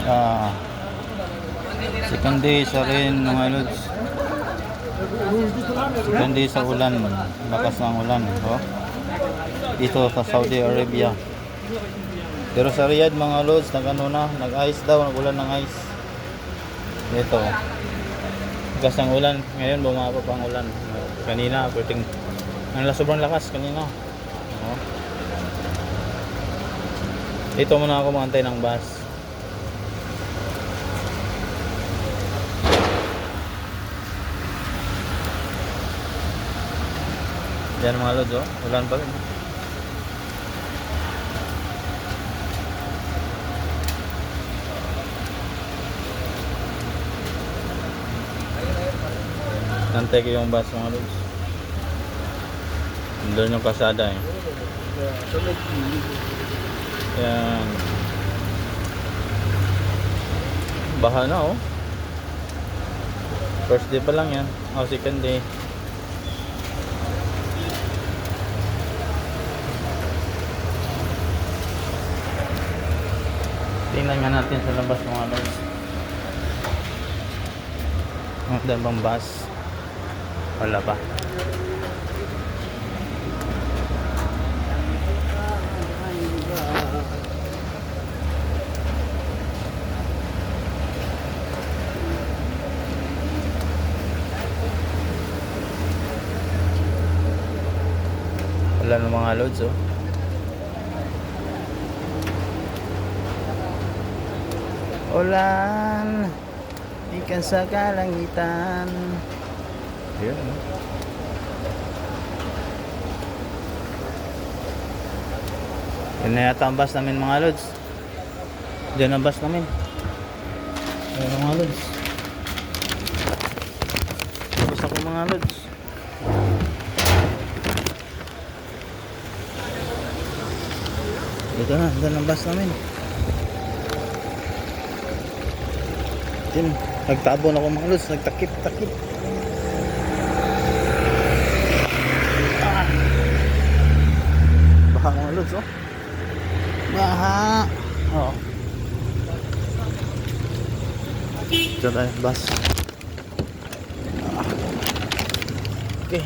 Ah, second day sa rin mga lods. Second day sa ulan. Lakas ng ulan. Oh. Dito sa Saudi Arabia. Pero sa Riyadh mga lods, nag-ano na, nag-ice daw, nag-ulan ng ice. Dito. Lakas ng ulan. Ngayon bumaba pa ang ulan. Kanina, sobrang lakas kanina. Oh. Dito muna ako maantay ng bus. Yan mga lods, oh. Ulan pa rin. Nantay ko yung bus mga lods. Doon yung kasada eh. Yan. Baha na oh. First day pa lang yan. Oh, second day. Tingnan nga natin sa labas mga lods. Ang dalawang bus. Wala pa. Wala ng mga loads oh. Ulan ikan sa kalangitan. Ayan oh. Yan na yata ang bus namin mga loads. Diyan ang bus namin. Ayan ang mga loads. Bus ako mga loads. Dito na, dito ang bus namin. Yan, nagtabon ako mga lods, nagtakip-takip. Baha mga lods, oh. Baha. Oh. Dito tayo, bus. Okay.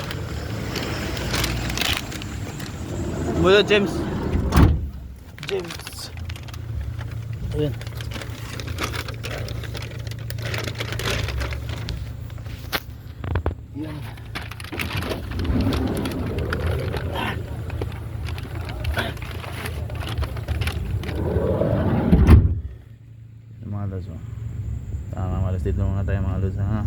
Mula James. Ayan. Yan. Mga lods, oh. Tama, malas dito muna tayo mga lods, ha.